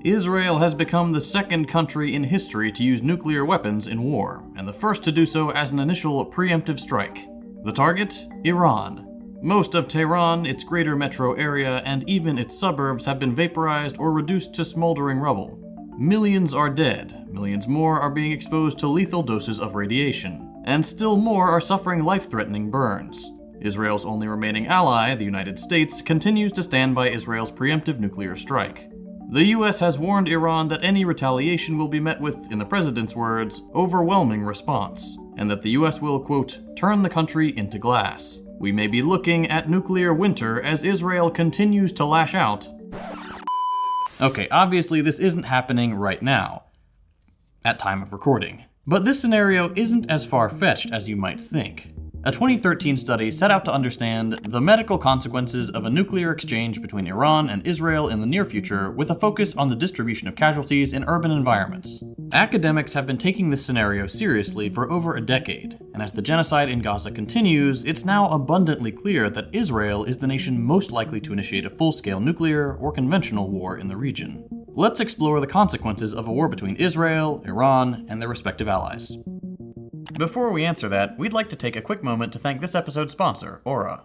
Israel has become the second country in history to use nuclear weapons in war, and the first to do so as an initial preemptive strike. The target? Iran. Most of Tehran, its greater metro area, and even its suburbs have been vaporized or reduced to smoldering rubble. Millions are dead, millions more are being exposed to lethal doses of radiation, and still more are suffering life-threatening burns. Israel's only remaining ally, the United States, continues to stand by Israel's preemptive nuclear strike. The US has warned Iran that any retaliation will be met with, in the president's words, overwhelming response, and that the US will, quote, turn the country into glass. We may be looking at nuclear winter as Israel continues to lash out. Okay, obviously this isn't happening right now, at time of recording. But this scenario isn't as far-fetched as you might think. A 2013 study set out to understand the medical consequences of a nuclear exchange between Iran and Israel in the near future, with a focus on the distribution of casualties in urban environments. Academics have been taking this scenario seriously for over a decade, and as the genocide in Gaza continues, it's now abundantly clear that Israel is the nation most likely to initiate a full-scale nuclear or conventional war in the region. Let's explore the consequences of a war between Israel, Iran, and their respective allies. Before we answer that, we'd like to take a quick moment to thank this episode's sponsor, Aura.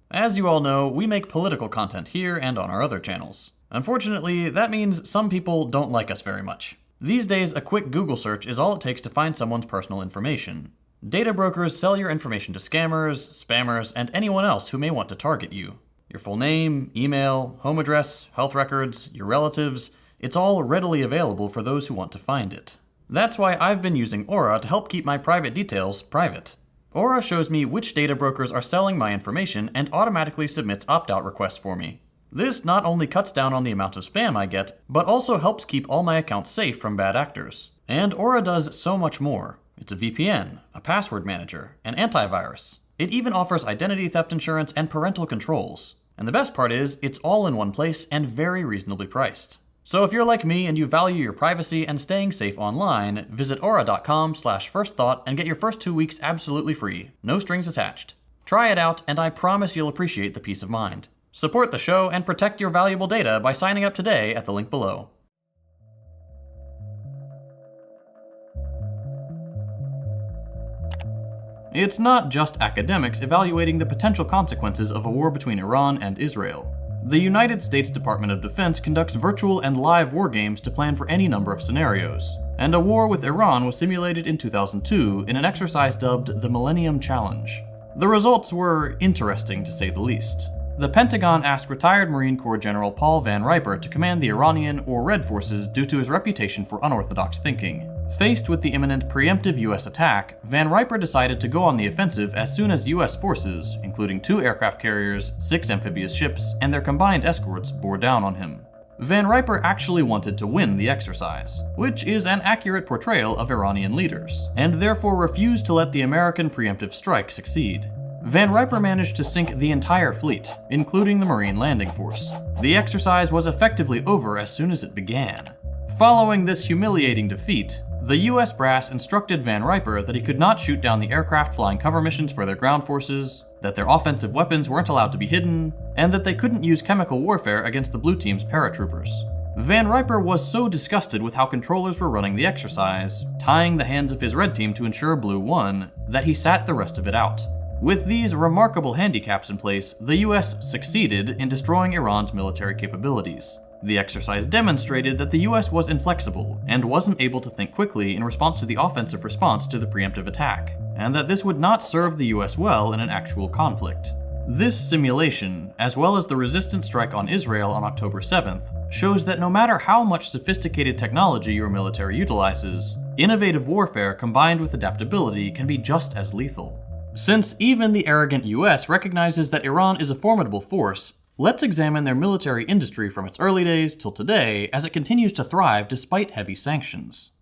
As you all know, we make political content here and on our other channels. Unfortunately, that means some people don't like us very much. These days, a quick Google search is all it takes to find someone's personal information. Data brokers sell your information to scammers, spammers, and anyone else who may want to target you. Your full name, email, home address, health records, your relatives, it's all readily available for those who want to find it. That's why I've been using Aura to help keep my private details private. Aura shows me which data brokers are selling my information and automatically submits opt-out requests for me. This not only cuts down on the amount of spam I get, but also helps keep all my accounts safe from bad actors. And Aura does so much more. It's a VPN, a password manager, an antivirus. It even offers identity theft insurance and parental controls. And the best part is, it's all in one place and very reasonably priced. So if you're like me and you value your privacy and staying safe online, visit aura.com/firstthought and get your first 2 weeks absolutely free, no strings attached. Try it out, and I promise you'll appreciate the peace of mind. Support the show and protect your valuable data by signing up today at the link below. It's not just academics evaluating the potential consequences of a war between Iran and Israel. The United States Department of Defense conducts virtual and live war games to plan for any number of scenarios, and a war with Iran was simulated in 2002 in an exercise dubbed the Millennium Challenge. The results were interesting to say the least. The Pentagon asked retired Marine Corps General Paul Van Riper to command the Iranian or Red Forces due to his reputation for unorthodox thinking. Faced with the imminent preemptive US attack, Van Riper decided to go on the offensive as soon as US forces, including 2 aircraft carriers, 6 amphibious ships, and their combined escorts, bore down on him. Van Riper actually wanted to win the exercise, which is an accurate portrayal of Iranian leaders, and therefore refused to let the American preemptive strike succeed. Van Riper managed to sink the entire fleet, including the Marine Landing Force. The exercise was effectively over as soon as it began. Following this humiliating defeat, the US brass instructed Van Riper that he could not shoot down the aircraft flying cover missions for their ground forces, that their offensive weapons weren't allowed to be hidden, and that they couldn't use chemical warfare against the Blue Team's paratroopers. Van Riper was so disgusted with how controllers were running the exercise, tying the hands of his Red Team to ensure Blue won, that he sat the rest of it out. With these remarkable handicaps in place, the US succeeded in destroying Iran's military capabilities. The exercise demonstrated that the US was inflexible and wasn't able to think quickly in response to the offensive response to the preemptive attack, and that this would not serve the US well in an actual conflict. This simulation, as well as the resistance strike on Israel on October 7th, shows that no matter how much sophisticated technology your military utilizes, innovative warfare combined with adaptability can be just as lethal. Since even the arrogant US recognizes that Iran is a formidable force, let's examine their military industry from its early days till today as it continues to thrive despite heavy sanctions.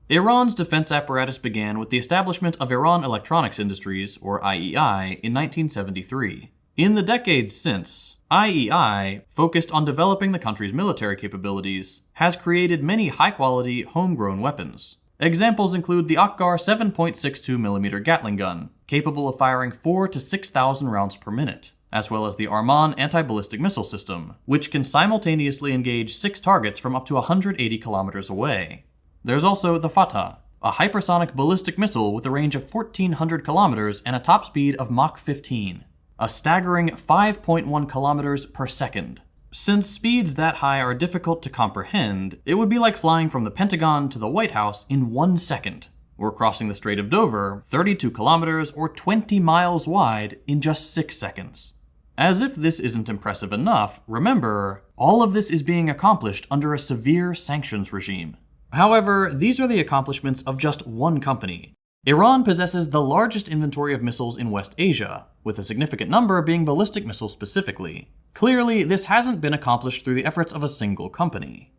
Iran's defense apparatus began with the establishment of Iran Electronics Industries, or IEI, in 1973. In the decades since, IEI, focused on developing the country's military capabilities, has created many high-quality, homegrown weapons. Examples include the Akbar 7.62mm Gatling gun, capable of firing 4,000 to 6,000 rounds per minute, as well as the Arman anti-ballistic missile system, which can simultaneously engage 6 targets from up to 180 kilometers away. There's also the Fatah, a hypersonic ballistic missile with a range of 1,400 kilometers and a top speed of Mach 15, a staggering 5.1 kilometers per second. Since speeds that high are difficult to comprehend, it would be like flying from the Pentagon to the White House in 1 second, or crossing the Strait of Dover, 32 kilometers or 20 miles wide, in just 6 seconds. As if this isn't impressive enough, remember, all of this is being accomplished under a severe sanctions regime. However, these are the accomplishments of just one company. Iran possesses the largest inventory of missiles in West Asia, with a significant number being ballistic missiles specifically. Clearly, this hasn't been accomplished through the efforts of a single company.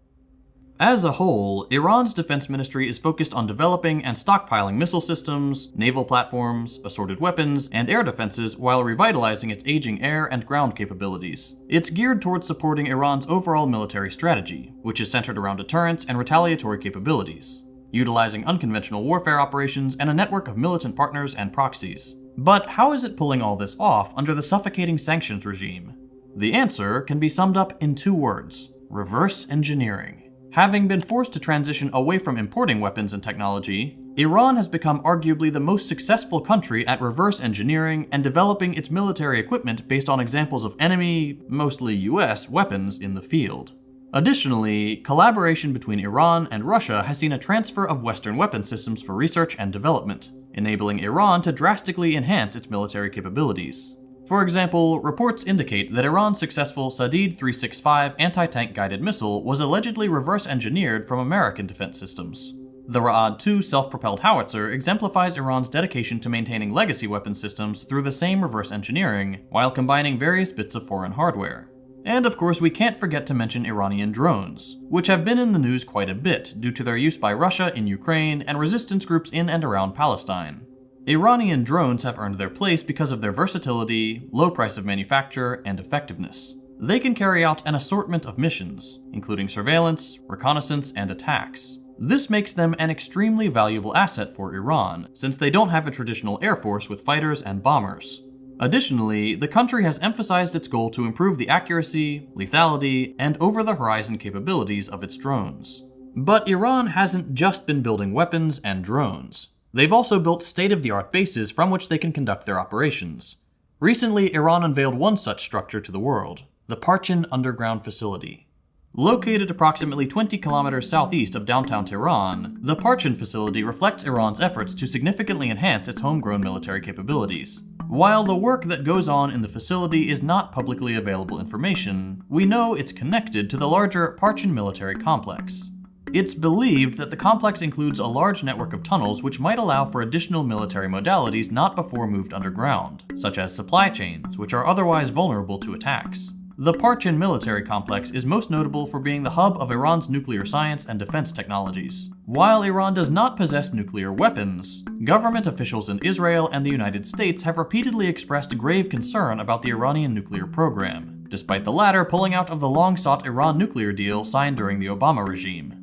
As a whole, Iran's defense ministry is focused on developing and stockpiling missile systems, naval platforms, assorted weapons, and air defenses while revitalizing its aging air and ground capabilities. It's geared towards supporting Iran's overall military strategy, which is centered around deterrence and retaliatory capabilities, utilizing unconventional warfare operations and a network of militant partners and proxies. But how is it pulling all this off under the suffocating sanctions regime? The answer can be summed up in 2 words: reverse engineering. Having been forced to transition away from importing weapons and technology, Iran has become arguably the most successful country at reverse engineering and developing its military equipment based on examples of enemy, mostly US, weapons in the field. Additionally, collaboration between Iran and Russia has seen a transfer of Western weapon systems for research and development, enabling Iran to drastically enhance its military capabilities. For example, reports indicate that Iran's successful Sadid 365 anti-tank guided missile was allegedly reverse-engineered from American defense systems. The Ra'ad-2 self-propelled howitzer exemplifies Iran's dedication to maintaining legacy weapon systems through the same reverse engineering, while combining various bits of foreign hardware. And of course, we can't forget to mention Iranian drones, which have been in the news quite a bit due to their use by Russia in Ukraine and resistance groups in and around Palestine. Iranian drones have earned their place because of their versatility, low price of manufacture, and effectiveness. They can carry out an assortment of missions, including surveillance, reconnaissance, and attacks. This makes them an extremely valuable asset for Iran, since they don't have a traditional air force with fighters and bombers. Additionally, the country has emphasized its goal to improve the accuracy, lethality, and over-the-horizon capabilities of its drones. But Iran hasn't just been building weapons and drones. They've also built state-of-the-art bases from which they can conduct their operations. Recently, Iran unveiled one such structure to the world, the Parchin Underground Facility. Located approximately 20 kilometers southeast of downtown Tehran, the Parchin facility reflects Iran's efforts to significantly enhance its homegrown military capabilities. While the work that goes on in the facility is not publicly available information, we know it's connected to the larger Parchin military complex. It's believed that the complex includes a large network of tunnels which might allow for additional military modalities not before moved underground, such as supply chains, which are otherwise vulnerable to attacks. The Parchin military complex is most notable for being the hub of Iran's nuclear science and defense technologies. While Iran does not possess nuclear weapons, government officials in Israel and the United States have repeatedly expressed grave concern about the Iranian nuclear program, despite the latter pulling out of the long-sought Iran nuclear deal signed during the Obama regime.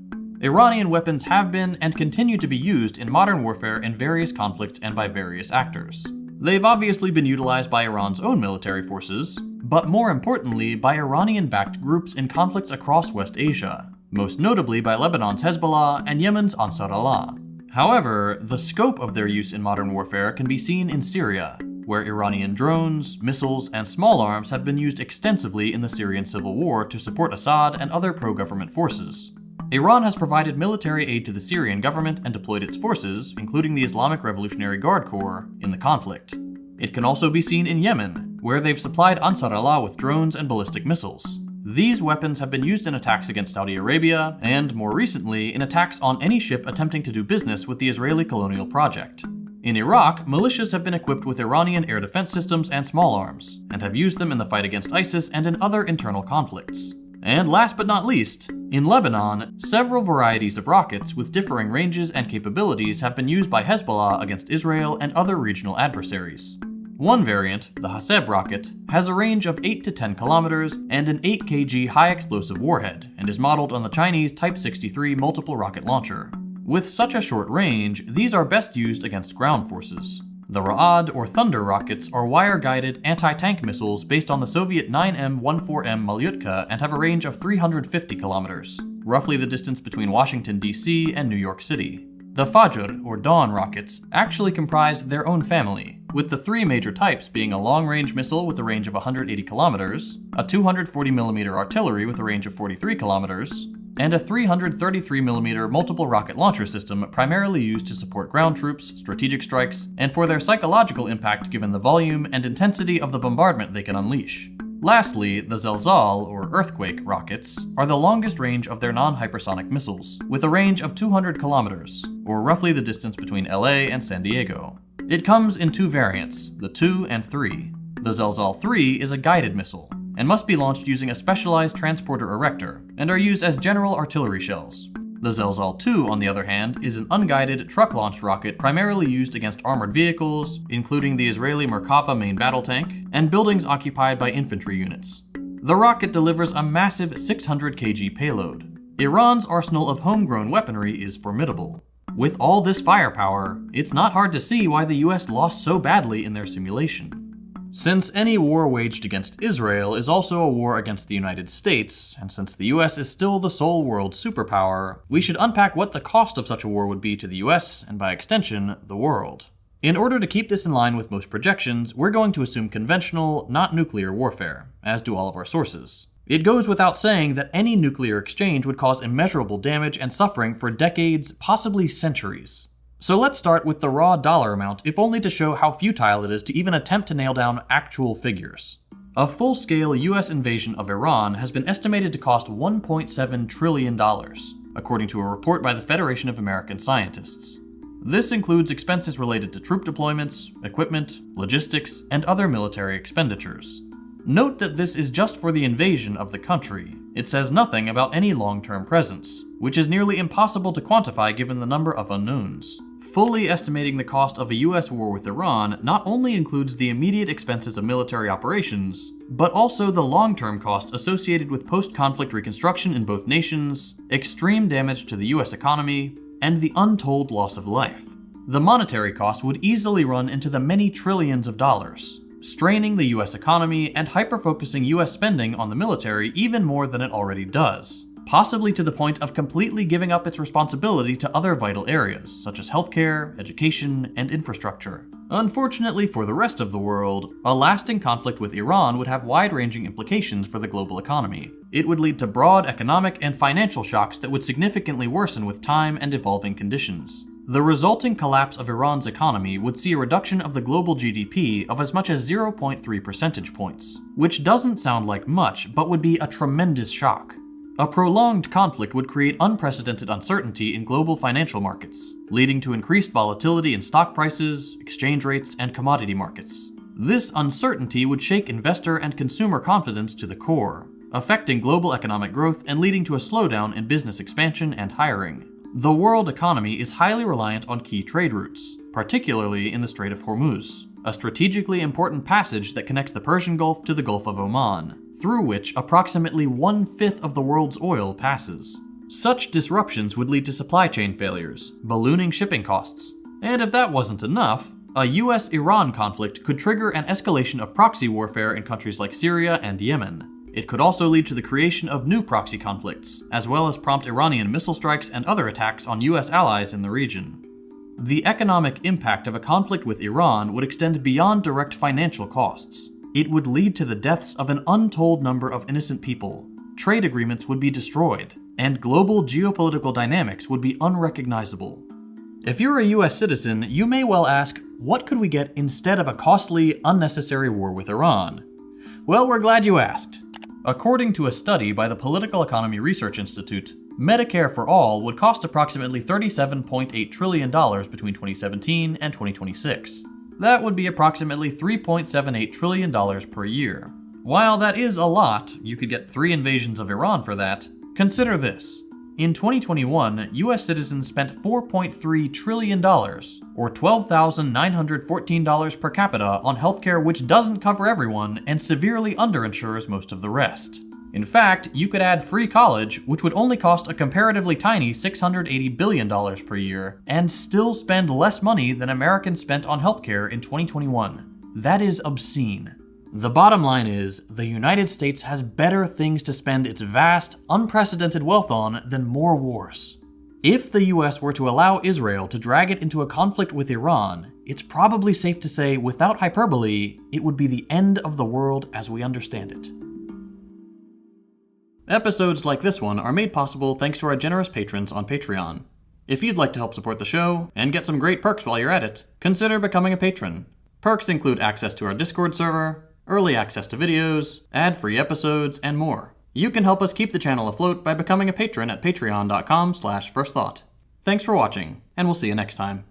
Iranian weapons have been and continue to be used in modern warfare in various conflicts and by various actors. They've obviously been utilized by Iran's own military forces, but more importantly by Iranian-backed groups in conflicts across West Asia, most notably by Lebanon's Hezbollah and Yemen's Ansar Allah. However, the scope of their use in modern warfare can be seen in Syria, where Iranian drones, missiles, and small arms have been used extensively in the Syrian civil war to support Assad and other pro-government forces. Iran has provided military aid to the Syrian government and deployed its forces, including the Islamic Revolutionary Guard Corps, in the conflict. It can also be seen in Yemen, where they've supplied Ansar Allah with drones and ballistic missiles. These weapons have been used in attacks against Saudi Arabia, and more recently, in attacks on any ship attempting to do business with the Israeli colonial project. In Iraq, militias have been equipped with Iranian air defense systems and small arms, and have used them in the fight against ISIS and in other internal conflicts. And last but not least, in Lebanon, several varieties of rockets with differing ranges and capabilities have been used by Hezbollah against Israel and other regional adversaries. One variant, the Haseb rocket, has a range of 8 to 10 kilometers and an 8 kg high-explosive warhead, and is modeled on the Chinese Type 63 multiple rocket launcher. With such a short range, these are best used against ground forces. The Ra'ad or Thunder rockets are wire-guided anti-tank missiles based on the Soviet 9M-14M Malyutka and have a range of 350 kilometers, roughly the distance between Washington, D.C. and New York City. The Fajr, or Dawn rockets, actually comprise their own family, with the three major types being a long-range missile with a range of 180 kilometers, a 240mm artillery with a range of 43 kilometers, and a 333mm multiple rocket launcher system primarily used to support ground troops, strategic strikes, and for their psychological impact given the volume and intensity of the bombardment they can unleash. Lastly, the Zelzal, or earthquake, rockets are the longest range of their non-hypersonic missiles, with a range of 200 kilometers, or roughly the distance between LA and San Diego. It comes in two variants, the 2 and 3. The Zelzal 3 is a guided missile, and must be launched using a specialized transporter erector, and are used as general artillery shells. The Zelzal 2, on the other hand, is an unguided, truck-launched rocket primarily used against armored vehicles, including the Israeli Merkava main battle tank, and buildings occupied by infantry units. The rocket delivers a massive 600 kg payload. Iran's arsenal of homegrown weaponry is formidable. With all this firepower, it's not hard to see why the US lost so badly in their simulation. Since any war waged against Israel is also a war against the United States, and since the US is still the sole world superpower, we should unpack what the cost of such a war would be to the US, and by extension, the world. In order to keep this in line with most projections, we're going to assume conventional, not nuclear warfare, as do all of our sources. It goes without saying that any nuclear exchange would cause immeasurable damage and suffering for decades, possibly centuries. So let's start with the raw dollar amount, if only to show how futile it is to even attempt to nail down actual figures. A full-scale US invasion of Iran has been estimated to cost $1.7 trillion, according to a report by the Federation of American Scientists. This includes expenses related to troop deployments, equipment, logistics, and other military expenditures. Note that this is just for the invasion of the country. It says nothing about any long-term presence, which is nearly impossible to quantify given the number of unknowns. Fully estimating the cost of a US war with Iran not only includes the immediate expenses of military operations, but also the long-term cost associated with post-conflict reconstruction in both nations, extreme damage to the US economy, and the untold loss of life. The monetary cost would easily run into the many trillions of dollars, straining the US economy and hyper-focusing US spending on the military even more than it already does, possibly to the point of completely giving up its responsibility to other vital areas, such as healthcare, education, and infrastructure. Unfortunately for the rest of the world, a lasting conflict with Iran would have wide-ranging implications for the global economy. It would lead to broad economic and financial shocks that would significantly worsen with time and evolving conditions. The resulting collapse of Iran's economy would see a reduction of the global GDP of as much as 0.3 percentage points, which doesn't sound like much, but would be a tremendous shock. A prolonged conflict would create unprecedented uncertainty in global financial markets, leading to increased volatility in stock prices, exchange rates, and commodity markets. This uncertainty would shake investor and consumer confidence to the core, affecting global economic growth and leading to a slowdown in business expansion and hiring. The world economy is highly reliant on key trade routes, particularly in the Strait of Hormuz, a strategically important passage that connects the Persian Gulf to the Gulf of Oman, through which approximately 1/5 of the world's oil passes. Such disruptions would lead to supply chain failures, ballooning shipping costs, and if that wasn't enough, a US-Iran conflict could trigger an escalation of proxy warfare in countries like Syria and Yemen. It could also lead to the creation of new proxy conflicts, as well as prompt Iranian missile strikes and other attacks on US allies in the region. The economic impact of a conflict with Iran would extend beyond direct financial costs. It would lead to the deaths of an untold number of innocent people, trade agreements would be destroyed, and global geopolitical dynamics would be unrecognizable. If you're a US citizen, you may well ask, what could we get instead of a costly, unnecessary war with Iran? Well, we're glad you asked. According to a study by the Political Economy Research Institute, Medicare for All would cost approximately $37.8 trillion between 2017 and 2026. That would be approximately $3.78 trillion per year. While that is a lot, you could get 3 invasions of Iran for that. Consider this. In 2021, US citizens spent $4.3 trillion, or $12,914 per capita on healthcare which doesn't cover everyone and severely underinsures most of the rest. In fact, you could add free college, which would only cost a comparatively tiny $680 billion per year, and still spend less money than Americans spent on healthcare in 2021. That is obscene. The bottom line is, the United States has better things to spend its vast, unprecedented wealth on than more wars. If the US were to allow Israel to drag it into a conflict with Iran, it's probably safe to say, without hyperbole, it would be the end of the world as we understand it. Episodes like this one are made possible thanks to our generous patrons on Patreon. If you'd like to help support the show, and get some great perks while you're at it, consider becoming a patron. Perks include access to our Discord server, early access to videos, ad-free episodes, and more. You can help us keep the channel afloat by becoming a patron at patreon.com/firstthought. Thanks for watching, and we'll see you next time.